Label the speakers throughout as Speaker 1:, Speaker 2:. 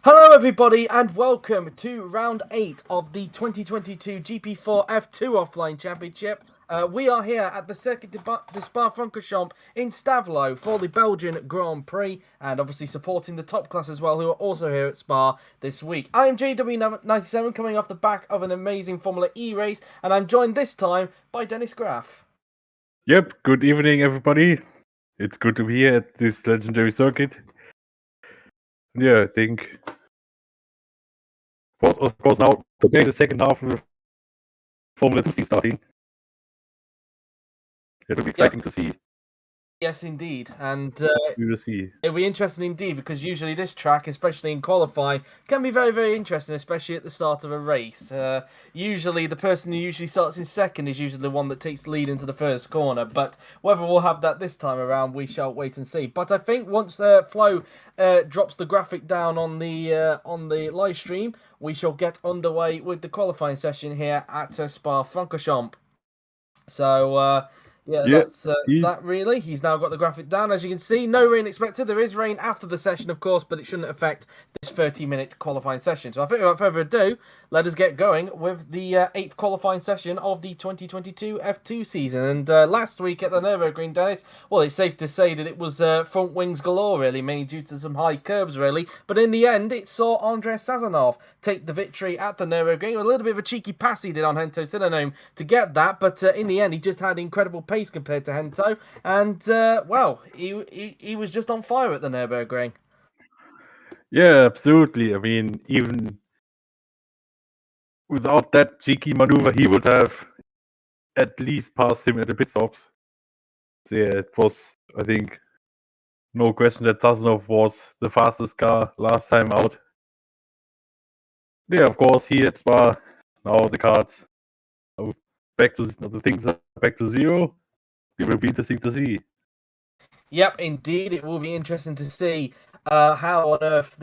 Speaker 1: Hello everybody and welcome to round 8 of the 2022 GP4 F2 Offline Championship. We are here at the Circuit de Spa-Francorchamps in Stavelot for the Belgian Grand Prix and obviously supporting the top class as well, who are also here at Spa this week. I am JW97 coming off the back of an amazing Formula E race, and I'm joined this time by Dennis Graff.
Speaker 2: Yep, good evening everybody. It's good to be here at this legendary circuit. Yeah, I think of course now today the second half of the Formula 2 season starting. It'll be exciting to see.
Speaker 1: Yes, indeed, and
Speaker 2: We will see.
Speaker 1: it'll be interesting indeed, because usually this track, especially in qualifying, can be very, very interesting, especially at the start of a race. Usually the person who usually starts in second is usually the one that takes the lead into the first corner, but whether we'll have that this time around, we shall wait and see. But I think once Flo drops the graphic down on the live stream, we shall get underway with the qualifying session here at Spa-Francorchamps. So, that's that really. He's now got the graphic down. As you can see, no rain expected. There is rain after the session, of course, but it shouldn't affect this 30-minute qualifying session. So I think without further ado, let us get going with the 8th qualifying session of the 2022 F2 season. And last week at the Nürburgring, Dennis, well, it's safe to say that it was front wings galore, really, mainly due to some high curbs, really. But in the end, it saw Andrei Sazonov take the victory at the Nürburgring. A little bit of a cheeky pass he did on Hento Sinonom to get that, but in the end, he just had incredible pace compared to Hento, and well, he was just on fire at the Nürburgring.
Speaker 2: Yeah, absolutely. I mean, even without that cheeky maneuver, he would have at least passed him at the pit stops. So yeah, it was, I think, no question that Sazonov was the fastest car last time out. Yeah, of course, he at Spa, now the cards are back to the things are back to zero. It will be interesting to see.
Speaker 1: Yep, indeed, it will be interesting to see how on earth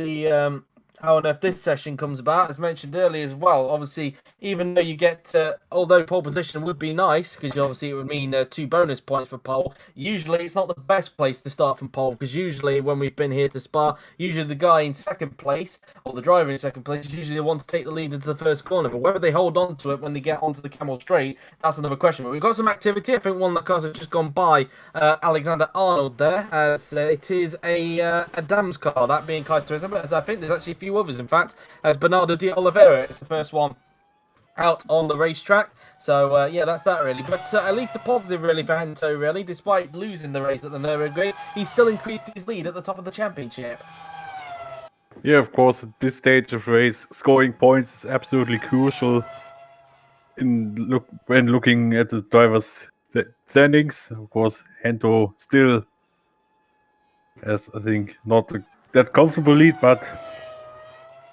Speaker 1: this session comes about. As mentioned earlier as well, obviously, even though you get, although pole position would be nice, because obviously it would mean 2 bonus points for pole, usually it's not the best place to start from pole, because usually when we've been here to Spa, usually the guy in second place, or the driver in second place, is usually the one to take the lead into the first corner. But whether they hold on to it when they get onto the Camel Straight, that's another question. But we've got some activity. I think one of the cars has just gone by Alexander Arnold there, as it is a Dams car, that being Kaiser, but I think there's actually a few others, in fact, as Bernardo de Oliveira. It's the first one out on the racetrack. So, yeah, that's that, really. But at least a positive, really, for Hento, really. Despite losing the race at the Nürburgring, he still increased his lead at the top of the championship.
Speaker 2: Yeah, of course, at this stage of race, scoring points is absolutely crucial when looking at the drivers' standings. Of course, Hento still has, I think, not that comfortable lead, but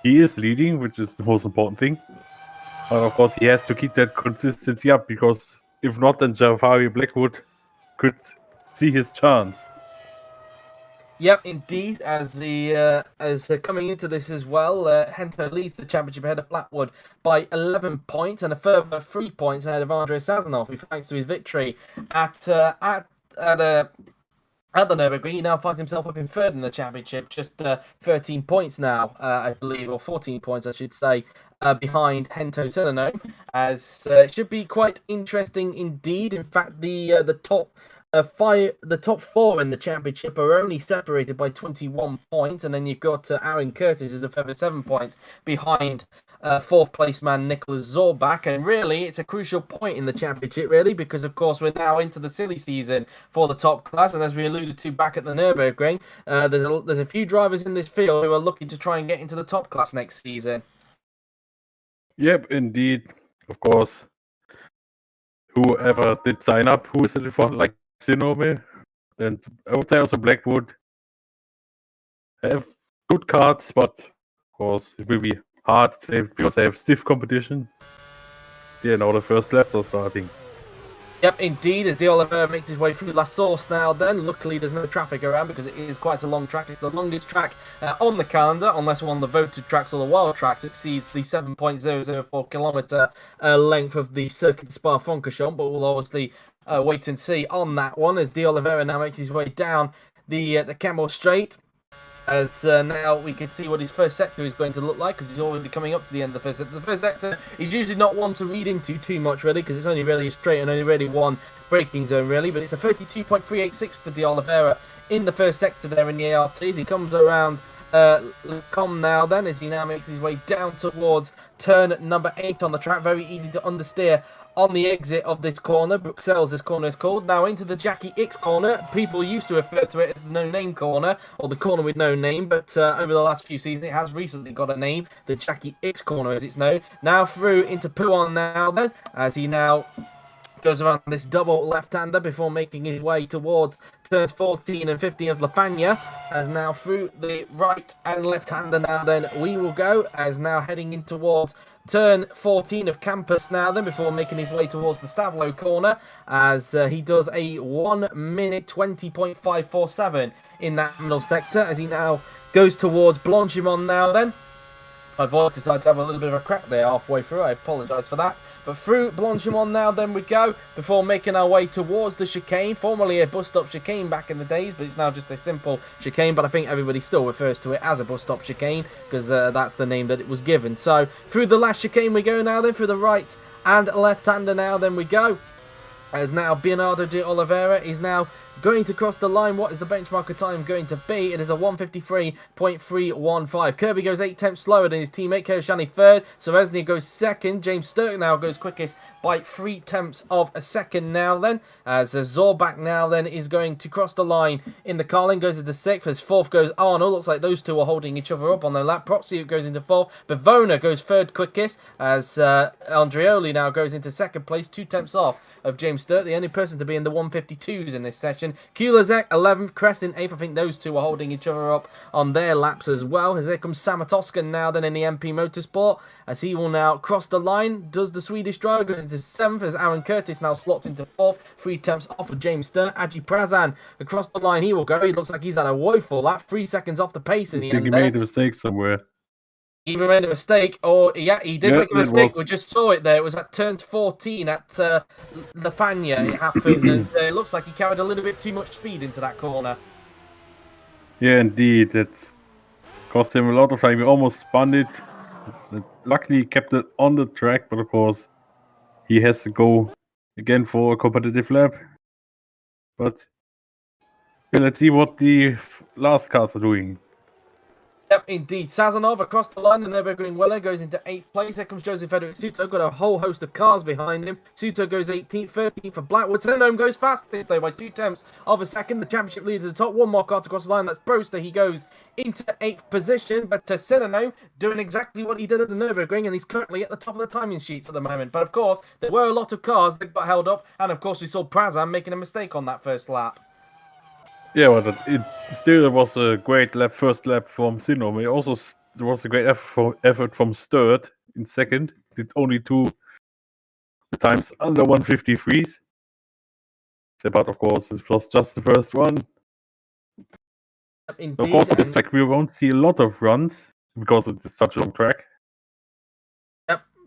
Speaker 2: he is leading, which is the most important thing. But of course, he has to keep that consistency up, because if not, then Jafari Blackwood could see his chance.
Speaker 1: Yep, indeed. As coming into this as well, Hento leads the championship ahead of Blackwood by 11 points, and a further 3 points ahead of Andrei Sazonov, who, thanks to his victory at the Nürburgring, he now finds himself up in third in the championship, just 13 points now, I believe, or 14 points, I should say, behind Hento Sinonom, as it should be quite interesting indeed. In fact, the top 4 in the championship are only separated by 21 points, and then you've got Aaron Curtis who's a further 7 points behind fourth place man Nicholas Zorbach. And really, it's a crucial point in the championship, really, because of course we're now into the silly season for the top class, and as we alluded to back at the Nürburgring, there's a few drivers in this field who are looking to try and get into the top class next season.
Speaker 2: Yep, indeed. Of course, whoever did sign up, who is it for, like Sinome, and I would say also Blackwood, have good cards, but of course it will be hard because they have stiff competition. Yeah, now the first laps are starting.
Speaker 1: Yep, indeed, as de Oliveira makes his way through La Source now then. Luckily, there's no traffic around because it is quite a long track. It's the longest track on the calendar, unless one of the voted tracks or the wild tracks exceeds the 7.004 kilometre length of the Circuit Spa-Francorchamps, but we'll obviously wait and see on that one, as de Oliveira now makes his way down the Camel Straight. As now we can see what his first sector is going to look like, because he's already coming up to the end of the first sector. The first sector is usually not one to read into too much, really, because it's only really a straight and only really one braking zone, really. But it's a 32.386 for De Oliveira in the first sector there in the ART. As he comes around Lecom now then, as he now makes his way down towards turn number 8 on the track. Very easy to understeer on the exit of this corner. Bruxelles, this corner is called. Now into the Jackie X corner. People used to refer to it as the no-name corner, or the corner with no name, but over the last few seasons it has recently got a name, the Jackie X corner as it's known. Now through into Pouon now then, as he now goes around this double left-hander before making his way towards turns 14 and 15 of La Fagna. As now through the right and left-hander now then we will go, as now heading in towards turn 14 of Campus now then, before making his way towards the Stavlo corner, as he does a 1 minute 20.547 in that middle sector, as he now goes towards Blanchimont now then. My voice decided to have a little bit of a crack there halfway through, I apologise for that. But through Blanchimont now then we go, before making our way towards the chicane, formerly a bus stop chicane back in the days, but it's now just a simple chicane, but I think everybody still refers to it as a bus stop chicane, because that's the name that it was given. So, through the last chicane we go now then, through the right and left-hander now then we go, as now Bernardo de Oliveira is now going to cross the line. What is the benchmarker time going to be? It is a 1:53.315. Kirby goes 8 tenths slower than his teammate. Keoshani third. Sorezny goes second. James Sturck now goes quickest by 3 tenths of a second now then. As Zorbach now then is going to cross the line in the Carlin. Goes into 6th. As 4th goes Arnold. Looks like those two are holding each other up on their lap. Propsiuk goes into 4th. Bavona goes 3rd quickest. As Andreoli now goes into 2nd place. 2 tenths off of James Sturck. The only person to be in the 152s in this session. Kulazek 11th, Crescent 8th. I think those two are holding each other up on their laps as well. As here comes Samatoskan now then in the MP Motorsport, as he will now cross the line. Does the Swedish driver, goes into 7th, as Aaron Curtis now slots into 4th. 3 tenths off of James Stern. Aji Prazan across the line he will go. He looks like he's had a woeful lap. 3 seconds off the pace in the
Speaker 2: I think
Speaker 1: end
Speaker 2: he
Speaker 1: there.
Speaker 2: made a mistake somewhere.
Speaker 1: Even made a mistake, or yeah, he did make a mistake.
Speaker 2: Was...
Speaker 1: We just saw it there. It was at turn 14 at La Fagna. It happened, and it looks like he carried a little bit too much speed into that corner.
Speaker 2: Yeah, indeed. It cost him a lot of time. He almost spun it. Luckily, he kept it on the track, but of course, he has to go again for a competitive lap. But yeah, let's see what the last cars are doing.
Speaker 1: Yep, indeed. Sazonov across the line, and Nürburgring goes into 8th place. Here comes Joseph Frederick Suto. Got a whole host of cars behind him. Suto goes 18th, 13th for Blackwood. Senome goes fastest, though, by 2 tenths of a second. The championship leader at the top. One more car to cross the line. That's Broster. He goes into 8th position. But Senome doing exactly what he did at the Nürburgring, and he's currently at the top of the timing sheets at the moment. But, of course, there were a lot of cars that got held up. And, of course, we saw Prazan making a mistake on that first lap.
Speaker 2: Yeah, but it still was a great first lap from Sinome. Also, there was a great effort from Sturt in second. Did only 2 times under 153s. But of course, it was just the first one.
Speaker 1: Indeed,
Speaker 2: of course, on this track we won't see a lot of runs because it's such a long track.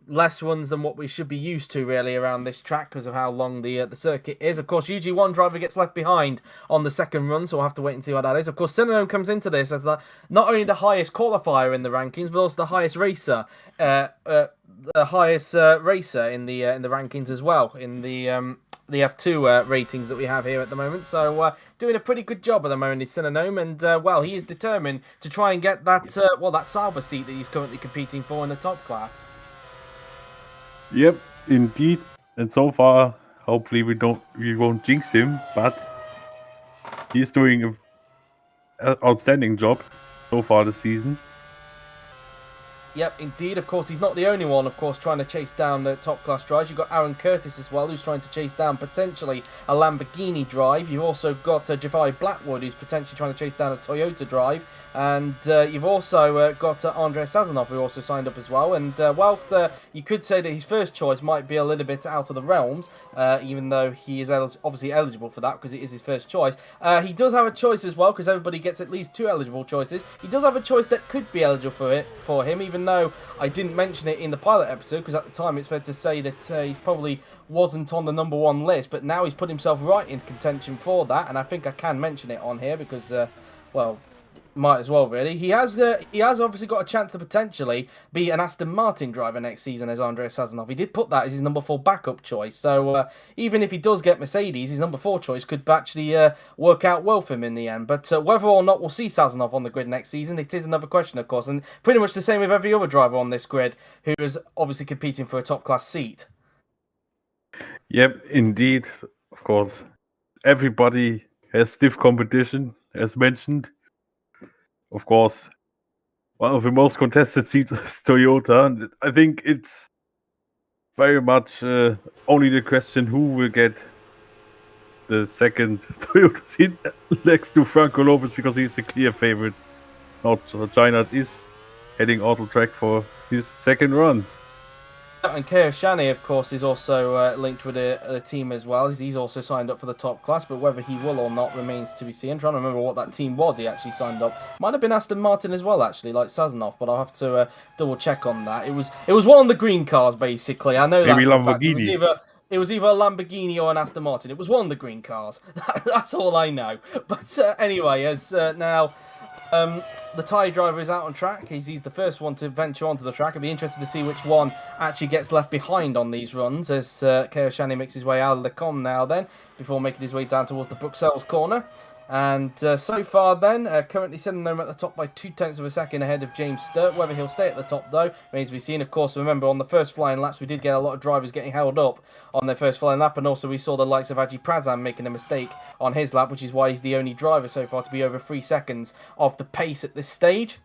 Speaker 1: Less runs than what we should be used to really around this track because of how long the circuit is. Of course, UG1 driver gets left behind on the second run, so we'll have to wait and see what that is. Of course, Sinanone comes into this as not only the highest qualifier in the rankings, but also the highest racer, the highest racer in the rankings as well in the F2 ratings that we have here at the moment. So doing a pretty good job at the moment is Sinanome, and well, he is determined to try and get that that Sauber seat that he's currently competing for in the top class.
Speaker 2: Yep, indeed. And so far, hopefully we won't jinx him, but he's doing an outstanding job so far this season.
Speaker 1: Yep, indeed. Of course, he's not the only one, of course, trying to chase down the top-class drives. You've got Aaron Curtis as well, who's trying to chase down potentially a Lamborghini drive. You've also got Javai Blackwood, who's potentially trying to chase down a Toyota drive. And you've also got Andrei Sazonov, who also signed up as well. And whilst you could say that his first choice might be a little bit out of the realms, even though he is obviously eligible for that because it is his first choice, he does have a choice as well, because everybody gets at least 2 eligible choices. He does have a choice that could be eligible for him, even though I didn't mention it in the pilot episode, because at the time it's fair to say that he probably wasn't on the #1 list, but now he's put himself right in contention for that, and I think I can mention it on here because, well, Might as well, really. He has obviously got a chance to potentially be an Aston Martin driver next season as Andrei Sazonov. He did put that as his number 4 backup choice. So even if he does get Mercedes, his number 4 choice could actually work out well for him in the end. But whether or not we'll see Sazonov on the grid next season, it is another question, of course. And pretty much the same with every other driver on this grid who is obviously competing for a top-class seat.
Speaker 2: Yep, indeed. Of course, everybody has stiff competition, as mentioned. Of course, one of the most contested seats is Toyota. And I think it's very much only the question who will get the second Toyota seat next to Franco Lopez, because he's the clear favorite. Now China is heading auto track for his second run.
Speaker 1: And Keo Shani, of course, is also linked with a team as well. He's also signed up for the top class, but whether he will or not remains to be seen. I'm trying to remember what that team was he actually signed up. Might have been Aston Martin as well, actually, like Sazonov, but I'll have to double check on that. It was one of the green cars, basically. I know
Speaker 2: Maybe
Speaker 1: that for a fact.
Speaker 2: Lamborghini.
Speaker 1: It was either a Lamborghini or an Aston Martin. It was one of the green cars. That's all I know. But anyway, as now... the Thai driver is out on track. He's the first one to venture onto the track. I'd be interested to see which one actually gets left behind on these runs as Keo Shani makes his way out of the com now then, before making his way down towards the Bruxelles corner. And so far then, currently sending them at the top by 0.2 of a second ahead of James Sturt. Whether he'll stay at the top though remains to be seen. Of course, remember on the first flying laps we did get a lot of drivers getting held up on their first flying lap, and also we saw the likes of Aji Prazan making a mistake on his lap, which is why he's the only driver so far to be over 3 seconds off the pace at this stage.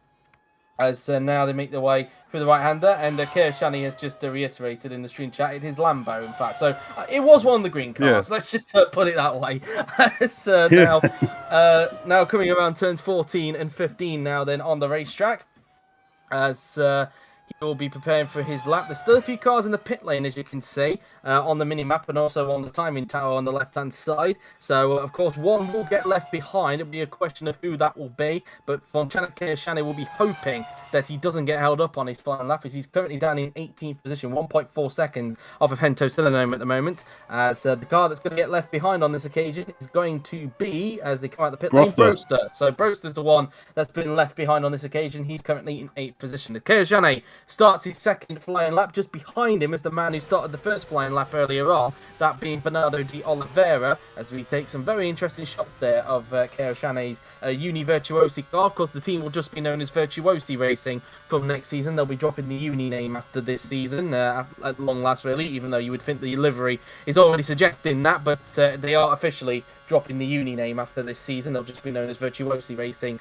Speaker 1: As now they make their way through the right-hander, and Keo Shani has just reiterated in the stream chat it is Lambo, in fact. So it was one of the green cars. Yeah. Let's just put it that way. So now coming around turns 14 and 15 now then on the racetrack, as he will be preparing for his lap. There's still a few cars in the pit lane, as you can see, on the mini-map and also on the timing tower on the left-hand side. So, of course, one will get left behind. It'll be a question of who that will be. But Fontana Keoshane will be hoping that he doesn't get held up on his final lap, as he's currently down in 18th position, 1.4 seconds off of Hento Silanome at the moment. As the car that's going to get left behind on this occasion is going to be, as they come out the pit lane, Broster. So Broster's the one that's been left behind on this occasion. He's currently in 8th position. Keoshane starts his second flying lap. Just behind him is the man who started the first flying lap earlier on, that being Bernardo de Oliveira, as we take some very interesting shots there of Keoshane's Uni Virtuosi car. Of course, the team will just be known as Virtuosi Racing from next season. They'll be dropping the Uni name after this season, at long last, really, even though you would think the livery is already suggesting that, but they are officially dropping the Uni name after this season. They'll just be known as Virtuosi Racing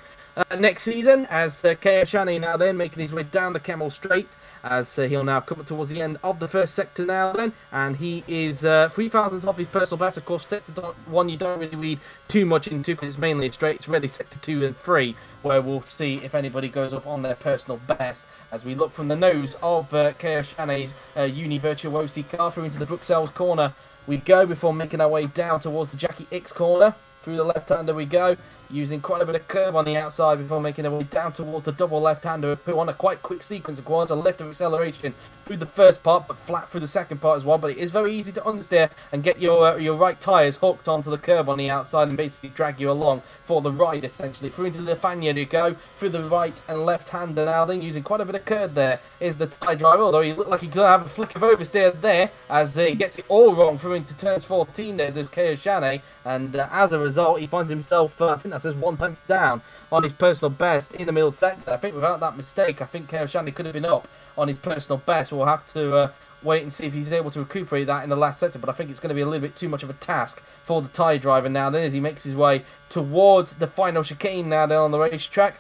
Speaker 1: next season, as Keoshane now then making his way down the Camel Straight, as he'll now come up towards the end of the first sector now then, and he is 3 thousandths off his personal best. Of course, sector 1 you don't really read too much into because it's mainly a straight. It's really sector 2 and 3 where we'll see if anybody goes up on their personal best, as we look from the nose of Keoshane's Uni Virtuosi car through into the Bruxelles corner we go, before making our way down towards the Jackie X corner. Through the left-hander we go, using quite a bit of curb on the outside before making our way down towards the double left-hander, who on a quite quick sequence of corners, a lift of acceleration through the first part, but flat through the second part as well. But it is very easy to understeer and get your right tyres hooked onto the curb on the outside and basically drag you along for the ride, essentially. Through into the Fania you go, through the right and left-hander now then, using quite a bit of curb there is the Thai driver, although he looked like he could have a flick of oversteer there, as he gets it all wrong through into turns 14 there, there's Keoshane, and as a result he finds himself, I think that says 1 tenth down on his personal best in the middle sector. I think without that mistake, I think Keoshane could have been up on his personal best. We'll have to wait and see if he's able to recuperate that in the last sector, but I think it's going to be a little bit too much of a task for the Thai driver now then, as he makes his way towards the final chicane now then on the racetrack,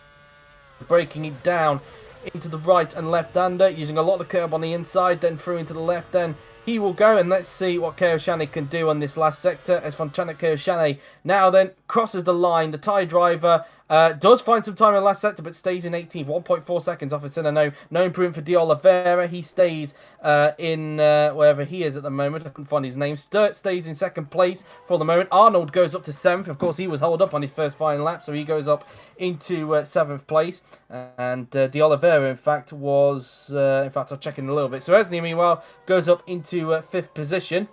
Speaker 1: breaking it down into the right and left-hander, using a lot of curb on the inside, then through into the left end. He will go, and let's see what Keoshane can do on this last sector, as Fontana Keoshane now then crosses the line. The Thai driver does find some time in the last sector, but stays in 18th, 1.4 seconds off of Sinano. No improvement for De Oliveira. He stays in wherever he is at the moment. I couldn't find his name. Sturt stays in second place for the moment. Arnold goes up to 7th. Of course, he was held up on his first final lap, so he goes up into 7th place. And De Oliveira, in fact, was... I'll check in a little bit. So Esney, meanwhile, goes up into 5th position.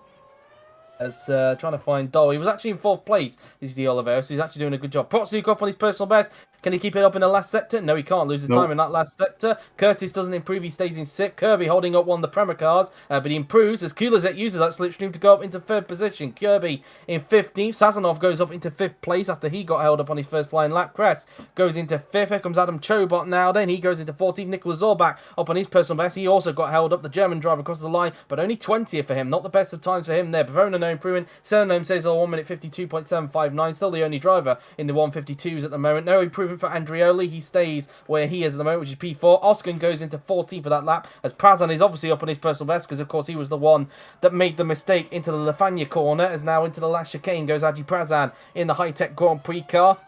Speaker 1: As trying to find Dole. He was actually in 4th place, this is De Oliveira, so he's actually doing a good job. Protsuk up on his personal best. Can he keep it up in the last sector? No, he can't. Loses
Speaker 2: No.
Speaker 1: time in that last sector. Curtis doesn't improve. He stays in 6th. Kirby holding up one of the Prema cars, but he improves as Kulazek uses that slipstream to go up into 3rd position. Kirby in 15th. Sazonov goes up into 5th place after he got held up on his first flying lap. Crest goes into 5th. Here comes Adam Chobot now. Then he goes into 14th. Nicholas Zorbach up on his personal best. He also got held up. The German driver across the line, but only 20th for him. Not the best of times for him there. Bavona no improvement. Selenome says 1 minute 52.759. Still the only driver in the 152s at the moment. No improvement for Andrioli. He stays where he is at the moment, which is P4. Oskin goes into 14th for that lap, as Prazan is obviously up on his personal best, because of course he was the one that made the mistake into the Lafanya corner, as now into the last chicane goes Aji Prazan in the high-tech Grand Prix car.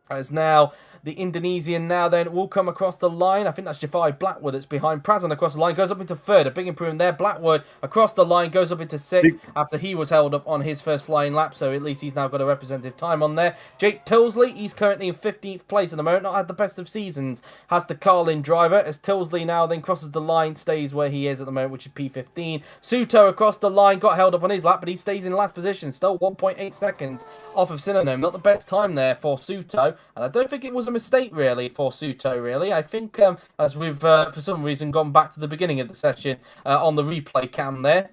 Speaker 1: As now the Indonesian now then will come across the line. I think that's Jafari Blackwood that's behind Prazan across the line. Goes up into 3rd. A big improvement there. Blackwood across the line goes up into 6th after he was held up on his first flying lap. So at least he's now got a representative time on there. Jake Tilsley, he's currently in 15th place at the moment. Not had the best of seasons. Has the Carlin driver, as Tilsley now then crosses the line. Stays where he is at the moment, which is P15. Suto across the line. Got held up on his lap, but he stays in last position. Still 1.8 seconds off of Synonym. Not the best time there for Suto. And I don't think it was a mistake really for Suto really. I think as we've for some reason gone back to the beginning of the session on the replay cam there,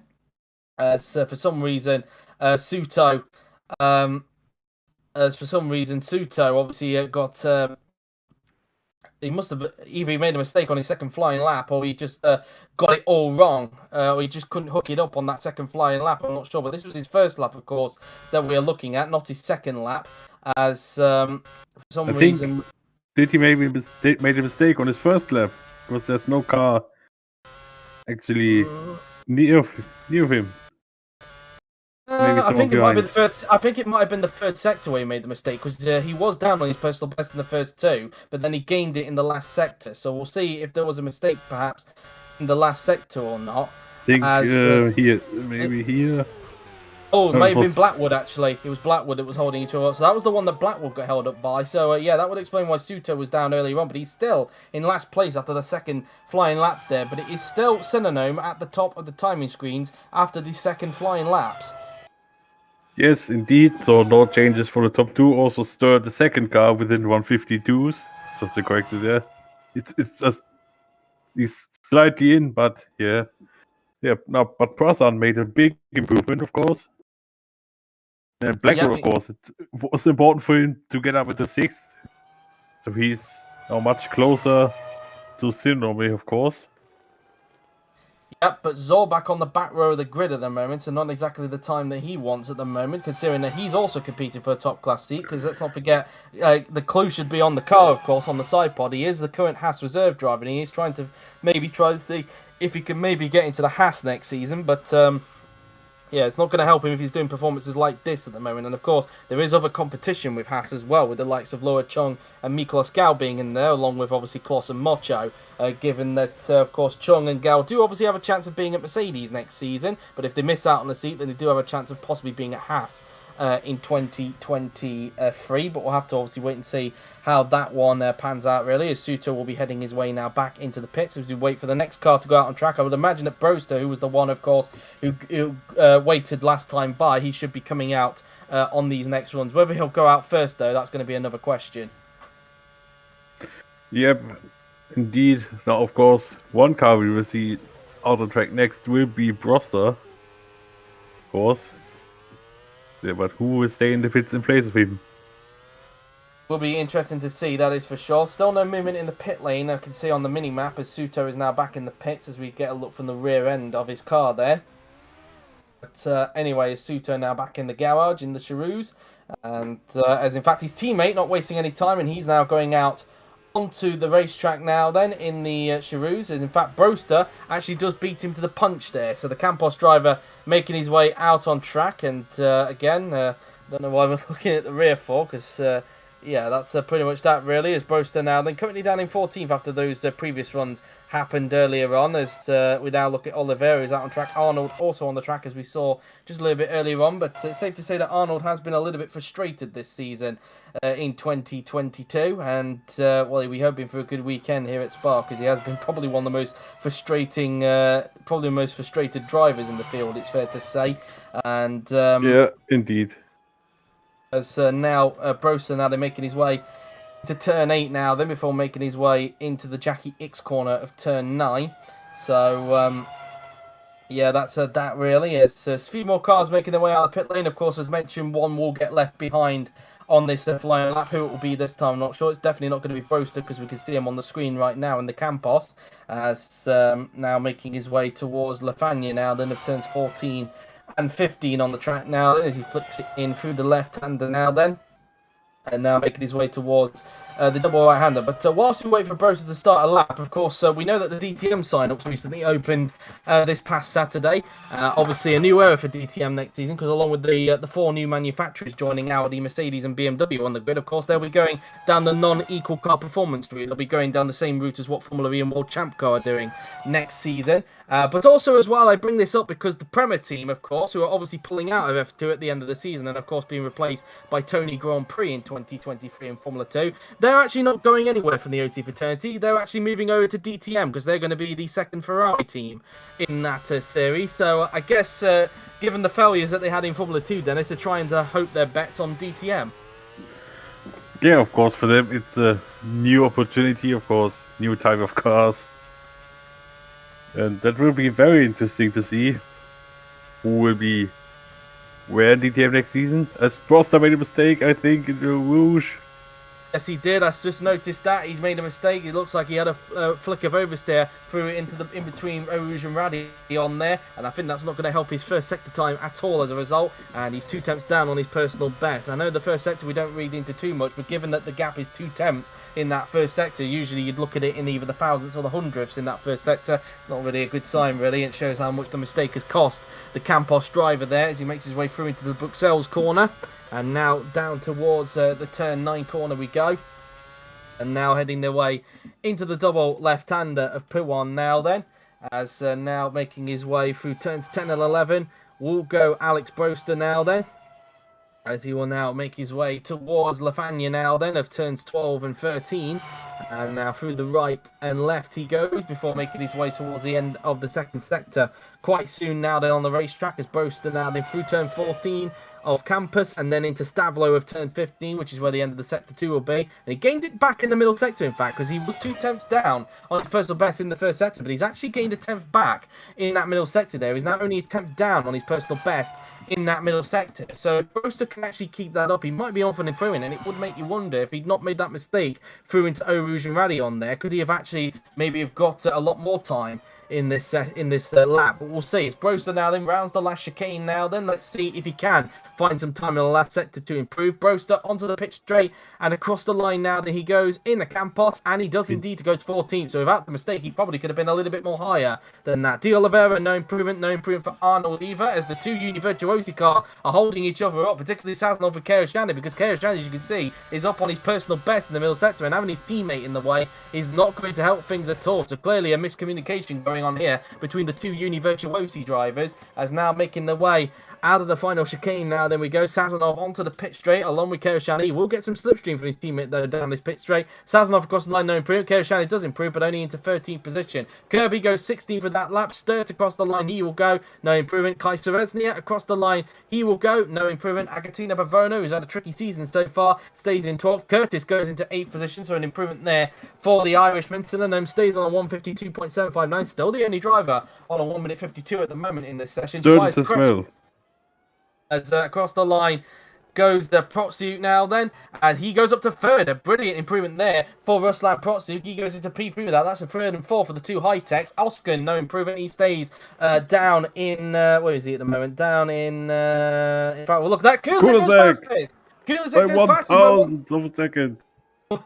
Speaker 1: so for some reason Suto obviously got he must have either made a mistake on his second flying lap, or he just got it all wrong, or he just couldn't hook it up on that second flying lap. I'm not sure, but this was his first lap, of course, that we're looking at, not his second lap. As for some reason,
Speaker 2: did he maybe made a mistake on his first lap, because there's no car actually near him.
Speaker 1: I think it might have been the third. I think it might have been the 3rd sector where he made the mistake, because he was down on his personal best in the first 2, but then he gained it in the last sector. So we'll see if there was a mistake perhaps in the last sector or not.
Speaker 2: I think here, maybe here.
Speaker 1: Oh, it may have been Blackwood, actually. It was Blackwood that was holding each other up. So that was the one that Blackwood got held up by. So, yeah, that would explain why Suto was down earlier on. But he's still in last place after the second flying lap there. But it is still Synonym at the top of the timing screens after the second flying laps.
Speaker 2: Yes, indeed. So no changes for the top 2. Also stirred the second car within 152s. Just to correct it there. It's just... He's slightly in, but yeah. Yeah, no, but Prazan made a big improvement, of course. And Blackwood, of course, it was important for him to get up into 6th. So he's now much closer to Syndrome, of course.
Speaker 1: Yep, but Zorbach on the back row of the grid at the moment, so not exactly the time that he wants at the moment, considering that he's also competing for a top-class seat, because let's not forget, the clue should be on the car, of course, on the side pod. He is the current Haas reserve driver, and he is trying to see if he can maybe get into the Haas next season, but yeah, it's not going to help him if he's doing performances like this at the moment. And of course, there is other competition with Haas as well, with the likes of Laura Chung and Miklos Gao being in there, along with obviously Kloss and Mocho, given that, of course, Chung and Gao do obviously have a chance of being at Mercedes next season. But if they miss out on the seat, then they do have a chance of possibly being at Haas in 2023. But we'll have to obviously wait and see how that one pans out, really, as Suto will be heading his way now back into the pits as we wait for the next car to go out on track. I would imagine that Broster, who was the one, of course, who waited last time by, he should be coming out on these next runs. Whether he'll go out first, though, that's going to be another question.
Speaker 2: Yep, indeed. Now, of course, one car we will see out on track next will be Broster, of course. Yeah, but who will stay in the pits in place of him?
Speaker 1: Will be interesting to see, that is for sure. Still no movement in the pit lane, I can see on the mini-map, as Suto is now back in the pits as we get a look from the rear end of his car there. But anyway, Suto now back in the garage, in the Charouz. And as in fact his teammate not wasting any time, and he's now going out onto the racetrack now then in the Charouz. And in fact Broster actually does beat him to the punch there. So the Campos driver making his way out on track. And again, don't know why we're looking at the rear for, because yeah, that's pretty much that really, as Broster now then currently down in 14th after those previous runs happened earlier on, as we now look at Oliveira, who's out on track. Arnold also on the track, as we saw just a little bit earlier on, but it's safe to say that Arnold has been a little bit frustrated this season in 2022, and well, we're hoping for a good weekend here at Spa, because he has been probably one of the most frustrating, probably the most frustrated drivers in the field, it's fair to say. And
Speaker 2: yeah, indeed.
Speaker 1: As now Broster now they're making his way to turn 8 now, then before making his way into the Jackie X corner of turn 9. So, yeah, that's that really. It's a few more cars making their way out of the pit lane. Of course, as mentioned, one will get left behind on this flying lap. Who it will be this time, I'm not sure. It's definitely not going to be Broster because we can see him on the screen right now in the Campos. As now making his way towards Lafagna now, then of turns 14 and 15 on the track now. Then as he flicks it in through the left-hander now then. And now making his way towards the double right-hander. But whilst we wait for Broster to start a lap, of course, we know that the DTM sign-ups recently opened this past Saturday. Obviously, a new era for DTM next season, because along with the 4 new manufacturers joining Audi, Mercedes, and BMW on the grid, of course, they'll be going down the non-equal car performance route. They'll be going down the same route as what Formula E and World Champ Car are doing next season. But also, as well, I bring this up because the Premier team, of course, who are obviously pulling out of F2 at the end of the season, and of course being replaced by Tony Grand Prix in 2023 in Formula 2, they're actually not going anywhere from the OC fraternity. They're actually moving over to DTM because they're going to be the second Ferrari team in that series. So I guess given the failures that they had in Formula 2, Dennis, they're trying to hope their bets on DTM.
Speaker 2: Yeah, of course, for them it's a new opportunity, of course, new type of cars. And that will be very interesting to see who will be where in DTM next season. As Broster made a mistake, I think, in the Rouge.
Speaker 1: Yes, he did. I just noticed that he's made a mistake. It looks like he had a flick of oversteer through into the in between Rouge and Raddy on there, and I think that's not going to help his first sector time at all as a result. And he's 2 tenths down on his personal best. I know the first sector we don't read into too much, but given that the gap is 2 tenths in that first sector, usually you'd look at it in either the thousandths or the hundredths in that first sector. Not really a good sign, really. It shows how much the mistake has cost the Campos driver there as he makes his way through into the Bruxelles corner. And now down towards the turn 9 corner we go. And now heading their way into the double left-hander of Pouan now then. As now making his way through turns 10 and 11. Will go Alex Broster now then. As he will now make his way towards Lafagna now then of turns 12 and 13. And now through the right and left he goes before making his way towards the end of the second sector. Quite soon now then on the racetrack as Broster now then through turn 14 of Campus and then into Stavlo of turn 15, which is where the end of the sector 2 will be. And he gained it back in the middle sector, in fact, because he was 2 tenths down on his personal best in the first sector, but he's actually gained a tenth back in that middle sector there. He's now only a tenth down on his personal best in that middle sector. So if Broster can actually keep that up, he might be on for an improvement, and it would make you wonder if he'd not made that mistake through into Eau Rouge and Raddy on there, could he have actually maybe have got a lot more time in this lap? But we'll see. It's Broster now then rounds the last chicane now then. Let's see if he can find some time in the last sector to improve. Broster onto the pitch straight and across the line now then he goes in the Campos, and he does indeed to go to 14th. So without the mistake he probably could have been a little bit more higher than that. De Oliveira, no improvement for Arnold either, as the 2 Uni Virtuosi cars are holding each other up, particularly Sazonov with Karajan, because Karajan, as you can see, is up on his personal best in the middle sector, and having his teammate in the way is not going to help things at all. So clearly a miscommunication going on here between the 2 Uni Virtuosi drivers, as now making their way out of the final chicane now. Then we go Sazonov onto the pit straight along with Kerashani. He will get some slipstream from his teammate though down this pit straight. Sazonov across the line, no improvement. Kerashani does improve, but only into 13th position. Kirby goes 16th for that lap. Sturt across the line, he will go, no improvement. Kai Sereznia across the line, he will go, no improvement. Agatina Bavono, who's had a tricky season so far, stays in 12th. Curtis goes into 8th position, so an improvement there for the Irishman. Silenome stays on a 152.759, still the only driver on a 1 minute 52 at the moment in this session.
Speaker 2: Sturgis as well.
Speaker 1: As across the line goes the Protsuk now then, and he goes up to 3rd. A brilliant improvement there for Ruslan Protsuk. He goes into P3 with that. That's a 3rd and 4th for the 2 high-techs. Alsken, no improvement. He stays down in, where is he at the moment? Down in fact, well, look at that. Kulizek goes fastest by 1
Speaker 2: of a second.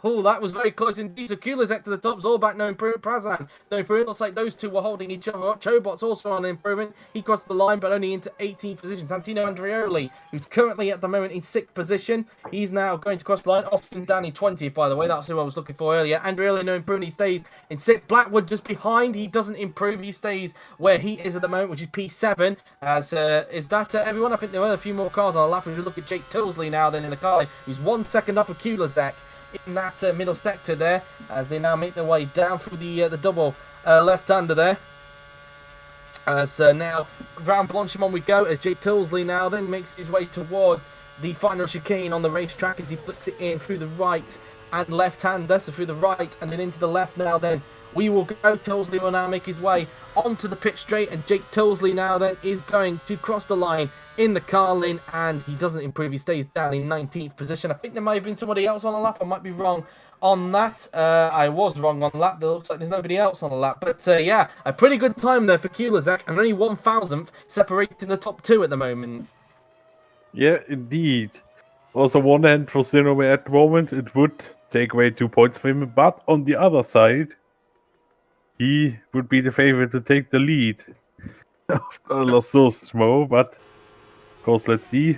Speaker 1: Oh, that was very close indeed. So Kulizek to the top, Zorbak, no improvement. Prazan, no improvement. Looks like those 2 were holding each other up. Chobot's also on an improvement. He crossed the line, but only into 18th position. Santino Andreoli, who's currently at the moment in 6th position. He's now going to cross the line. Austin down in 20th, by the way. That's who I was looking for earlier. Andreoli, no improvement. He stays in 6th. Blackwood just behind. He doesn't improve. He stays where he is at the moment, which is P7. As is that everyone? I think there are a few more cars on the lap. If you look at Jake Tilsley now, then in the car, who's 1 second off of Kulizek in that middle sector there, as they now make their way down through the double left-hander there. So now round Blanchimont we go, as Jake Tilsley now then makes his way towards the final chicane on the racetrack as he flips it in through the right and left-hander, so through the right and then into the left now then. We will go. Tilsley will now make his way onto the pit straight, and Jake Tilsley now then is going to cross the line in the Carlin, and he doesn't improve. He stays down in 19th position. I think there might have been somebody else on the lap. I might be wrong on that. I was wrong on the lap. It looks like there's nobody else on the lap. But yeah, a pretty good time there for Kulizak, and only 1,000th separating the top two at the moment.
Speaker 2: Yeah, indeed. Also, one hand for Sinome at the moment, it would take away 2 points for him. But on the other side, he would be the favorite to take the lead after Lasso's throw. But of course, let's see.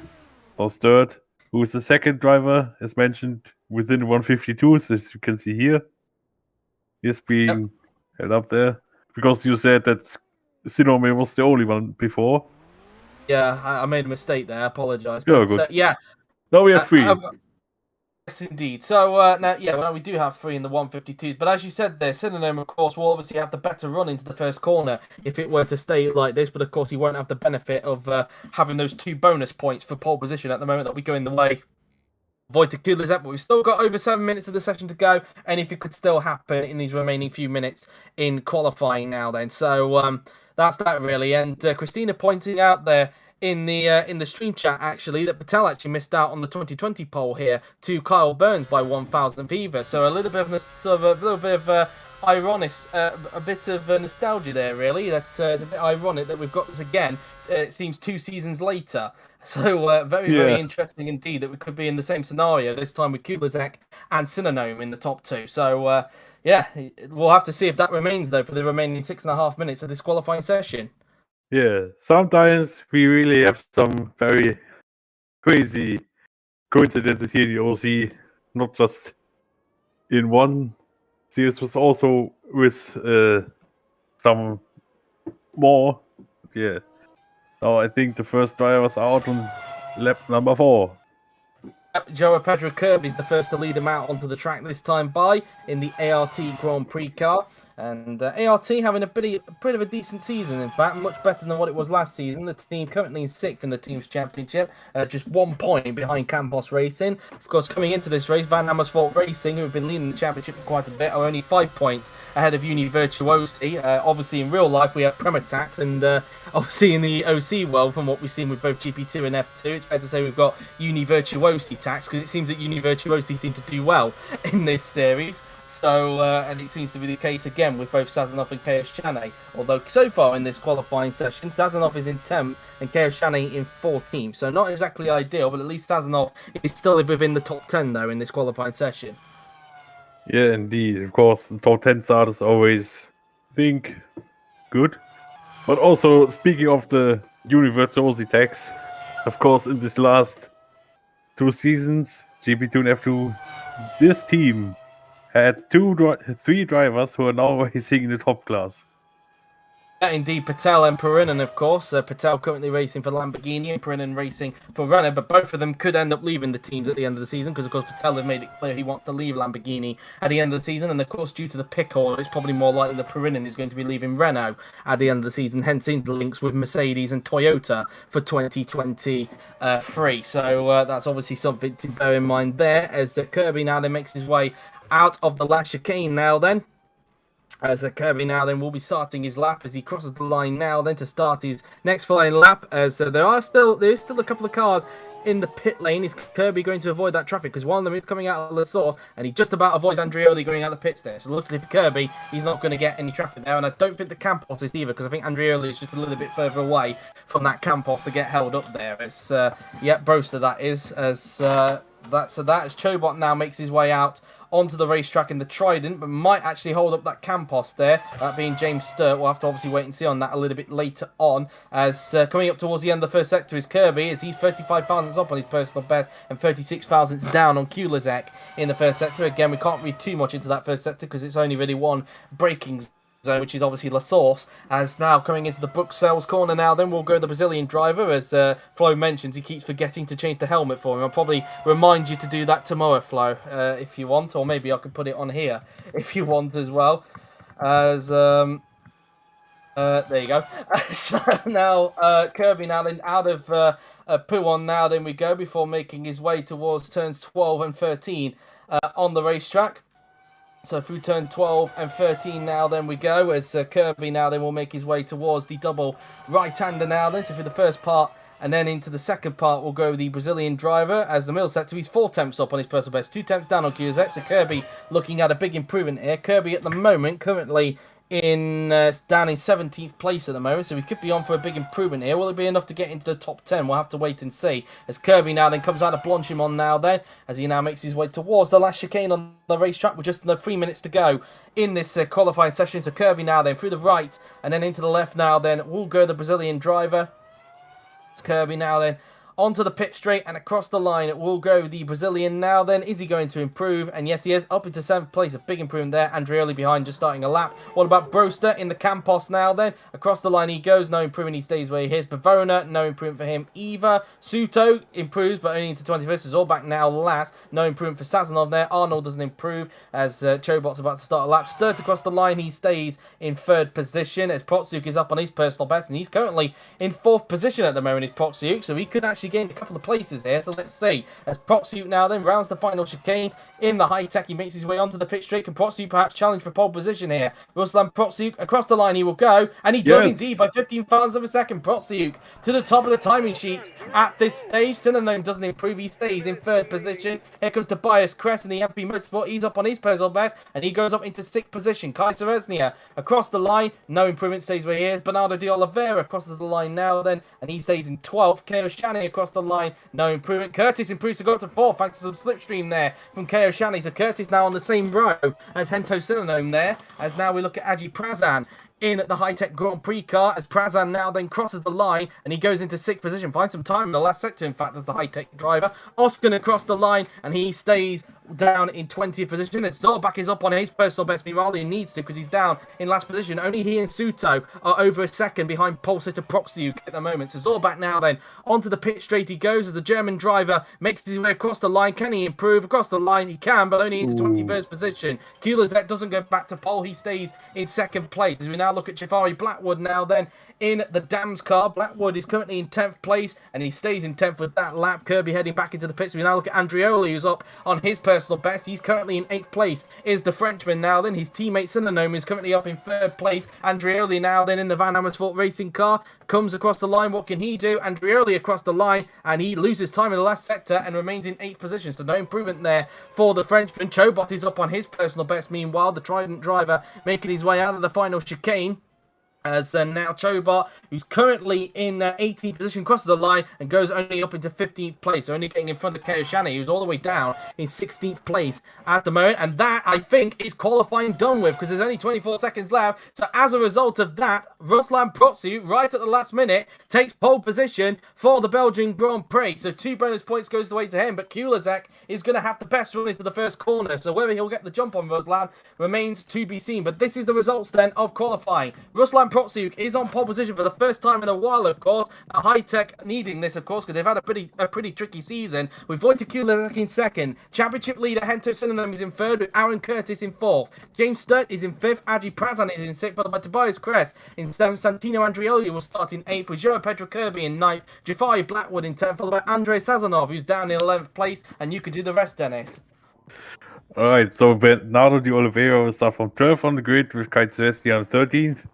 Speaker 2: Lost third. Who is the second driver, as mentioned, within 152s, as you can see here. Is being held up there. Because you said that Sinome was the only one before.
Speaker 1: Yeah, I made a mistake there. I apologise.
Speaker 2: Oh,
Speaker 1: But
Speaker 2: good.
Speaker 1: yeah.
Speaker 2: Now we have 3.
Speaker 1: Yes, indeed. So, now we do have 3 in the 152s. But as you said there, Synonym, of course, will obviously have the better run into the first corner if it were to stay like this. But, of course, he won't have the benefit of having those 2 bonus points for pole position at the moment that we go in the way. Avoid Kulizak, but we've still got over 7 minutes of the session to go. And if it could still happen in these remaining few minutes in qualifying now then. So, that's that really. And Christina pointing out there in the stream chat actually that Patel actually missed out on the 2020 pole here to Kyle Burns by 1,000th either. So a little bit of ironic, a bit of nostalgia there really. That's it's a bit ironic that we've got this again. It seems 2 seasons later. So very interesting indeed that we could be in the same scenario this time with Kulizak and Sinonome in the top 2. So yeah, we'll have to see if that remains though for the remaining 6.5 minutes of this qualifying session.
Speaker 2: Yeah, sometimes we really have some very crazy coincidences here in the OC, not just in one series, but also with some more. Yeah. Now I think the first driver was out on lap number 4.
Speaker 1: Joe Pedro Kirby is the first to lead him out onto the track this time by in the ART Grand Prix car. And ART having a bit of a decent season, in fact, much better than what it was last season. The team currently in 6th in the team's championship, just 1 point behind Campos Racing. Of course, coming into this race, Van Amersfoort Racing, who have been leading the championship for quite a bit, are only 5 points ahead of Uni Virtuosi. Obviously, in real life, we have Prematax, and obviously in the OC world, from what we've seen with both GP2 and F2, it's fair to say we've got Uni Virtuosi tax, because it seems that Uni Virtuosi seem to do well in this series. So, and it seems to be the case again with both Sazonov and KS Chane. Although so far in this qualifying session, Sazonov is in 10th and KS Chane in 14th. So not exactly ideal, but at least Sazonov is still within the top 10 though in this qualifying session.
Speaker 2: Yeah, indeed. Of course, the top 10 starters always think good. But also, speaking of the Universal tax, of course, in this last 2 seasons, GP2 and F2, this team had 3 drivers who are now racing in the top class.
Speaker 1: Yeah, indeed, Patel and Perinen, of course. Patel currently racing for Lamborghini and Perinen racing for Renault, but both of them could end up leaving the teams at the end of the season because, of course, Patel has made it clear he wants to leave Lamborghini at the end of the season, and, of course, due to the pick order, it's probably more likely that Perinen is going to be leaving Renault at the end of the season, hence the links with Mercedes and Toyota for 2023. So that's obviously something to bear in mind there, as Kirby now then makes his way out of the last chicane now then. As Kirby now then will be starting his lap as he crosses the line now then to start his next flying lap, as there is still a couple of cars in the pit lane. Is Kirby going to avoid that traffic? Because one of them is coming out of the source and he just about avoids Andreoli going out the pits there. So luckily for Kirby, he's not going to get any traffic there, and I don't think the Campos is either, because I think Andreoli is just a little bit further away from that Campos to get held up there. It's Broster that is, as as Chobot now makes his way out onto the racetrack in the Trident, but might actually hold up that Campos there, that being James Sturt. We'll have to obviously wait and see on that a little bit later on, as coming up towards the end of the first sector is Kirby, as he's 35 thousandths up on his personal best and 36 thousandths down on Kulizak in the first sector. Again, we can't read too much into that first sector because it's only really one braking zone, which is obviously La Source. As now coming into the Bruxelles corner now, then we'll go the Brazilian driver. As Flo mentions, he keeps forgetting to change the helmet for him. I'll probably remind you to do that tomorrow, Flo, if you want, or maybe I can put it on here if you want as well. As There you go. So now Kirby now then out of Puon now then we go before making his way towards turns 12 and 13 on the racetrack. So through turn 12 and 13 now then we go as Kirby now then will make his way towards the double right-hander now then. So for the first part and then into the second part will go the Brazilian driver as the middle set to his 4 temps up on his personal best, 2 temps down on Kiyosek. So Kirby looking at a big improvement here. Kirby at the moment currently down in 17th place at the moment, so we could be on for a big improvement here. Will it be enough to get into the top 10? We'll have to wait and see. As Kirby now then comes out of Blanchimont now then, as he now makes his way towards the last chicane on the racetrack with just under 3 minutes to go in this qualifying session. So Kirby now then through the right and then into the left now then will go the Brazilian driver. It's Kirby now then onto the pit straight and across the line it will go the Brazilian now then. Is he going to improve? And yes, he is up into 7th place. A big improvement there. Andreoli behind, just starting a lap. What about Broster in the Campos now then? Across the line he goes. No improvement. He stays where he is. Bavona, no improvement for him either. Suto improves, but only into 21st. Is all back now last. No improvement for Sazonov there. Arnold doesn't improve as Chobot's about to start a lap. Sturt across the line. He stays in 3rd position as Protsuk is up on his personal best, and he's currently in 4th position at the moment, is Protsuk. So he could actually gain a couple of places here, so let's see. As Protsuk now then rounds the final chicane in the high tech, he makes his way onto the pit straight. Can Protsuk perhaps challenge for pole position here? Ruslan Protsuk across the line he will go, and he does indeed by 15 thousandths of a second. Protsuk to the top of the timing sheet at this stage. Sinanome doesn't improve, he stays in 3rd position. Here comes Tobias Crest in the MP Motorsport. He's up on his personal best, and he goes up into 6th position. Kai Seresnia across the line, no improvement, stays where he is. Bernardo de Oliveira crosses the line now then, and he stays in 12th. Keo Shani across the line, no improvement. Curtis improves to go up to 4th thanks to some slipstream there from Keo Shani. So Curtis now on the same row as Hento Sinanome there, as now we look at Aji Prazan in the high-tech Grand Prix car as Prazan now then crosses the line and he goes into 6th position. Finds some time in the last sector, in fact, as the high-tech driver. Oscar across the line and he stays down in 20th position. And Zorbach is up on his personal best. Meanwhile, he needs to because he's down in last position. Only he and Suto are over a second behind pole sitter Proxiuk at the moment. So Zorbach now then onto the pit straight he goes as the German driver makes his way across the line. Can he improve? Across the line he can, but only into 21st position. Kulazek doesn't go back to pole. He stays in 2nd place. As we now look at Jafari Blackwood now then in the Dams car. Blackwood is currently in 10th place and he stays in 10th with that lap. Kirby heading back into the pits. We now look at Andreoli, who's up on his personal best. He's currently in 8th place. Is the Frenchman now then. His teammate Sinanome is currently up in 3rd place. Andreoli now then in the Van Amersfoort racing car comes across the line. What can he do? Andreoli across the line and he loses time in the last sector and remains in 8th position. So no improvement there for the Frenchman. Chobot is up on his personal best. Meanwhile, the Trident driver making his way out of the final chicane. As now Chobot, who's currently in 18th position, crosses the line and goes only up into 15th place. So only getting in front of Keo Shani, who's all the way down in 16th place at the moment. And that, I think, is qualifying done with because there's only 24 seconds left. So as a result of that, Ruslan Protsu, right at the last minute, takes pole position for the Belgian Grand Prix. So 2 bonus points goes the way to him. But Kulazek is going to have the best run into the first corner. So whether he'll get the jump on Ruslan remains to be seen. But this is the results then of qualifying. Ruslan Protsuk is on pole position for the first time in a while, of course. High-Tech needing this, of course, because they've had a pretty tricky season. With Wojtek Kulak in 2nd. Championship leader Hento Sinanome is in 3rd, with Aaron Curtis in 4th. James Sturt is in 5th. Aji Prazan is in 6th, followed by Tobias Crest in 7th. Santino Andreoli will start in 8th, with Joe Pedro Kirby in 9th. Jafari Blackwood in 10th, followed by Andrei Sazonov, who's down in 11th place. And you could do the rest, Dennis.
Speaker 2: Alright, so Bernardo de Oliveira will start from 12th on the grid with Kai Celesti on 13th.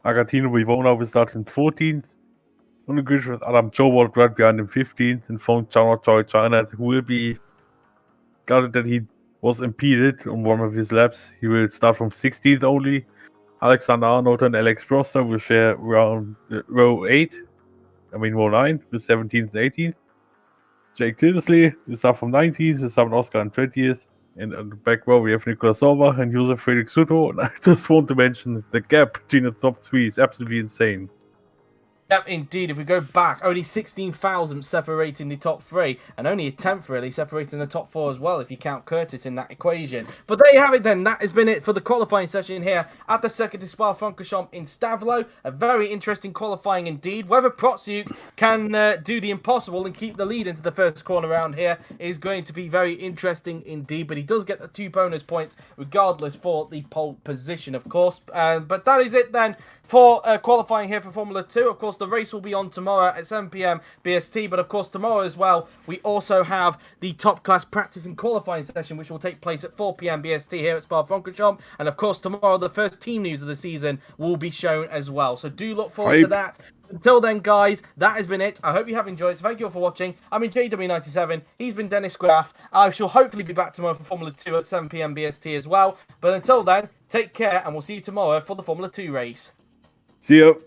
Speaker 2: Agatino Vivona will start in 14th. On the grid with Adam Chobot right behind him 15th. And from China, who will be gathered that he was impeded on one of his laps. He will start from 16th only. Alexander Arnold and Alex Proster will share row 8. Row 9 with 17th and 18th. Jake Tilsley will start from 19th with Simon Oscar and 20th. And on the back row, we have Nicolas Sauber and Josef Felix Suto. And I just want to mention the gap between the top 3 is absolutely insane.
Speaker 1: Yep, indeed. If we go back, only 16,000 separating the top three, and only a tenth really separating the top four as well, if you count Curtis in that equation. But there you have it then. That has been it for the qualifying session here at the Circuit de Spa-Francorchamps in Stavelot. A very interesting qualifying indeed. Whether Protsiuk can do the impossible and keep the lead into the first corner round here is going to be very interesting indeed. But he does get the 2 bonus points regardless for the pole position, of course. But that is it then for qualifying here for Formula 2. Of course, the race will be on tomorrow at 7 p.m. BST, but of course tomorrow as well we also have the top class practice and qualifying session, which will take place at 4 p.m. BST here at Spa-Francorchamps, and of course tomorrow the first team news of the season will be shown as well, so do look forward to that. Until then, guys, that has been it. I hope you have enjoyed. So thank you all for watching. I've been JW97. He's been Dennis Graff. I shall hopefully be back tomorrow for Formula 2 at 7 p.m. BST as well. But until then, take care, and we'll see you tomorrow for the Formula 2 race.
Speaker 2: See you.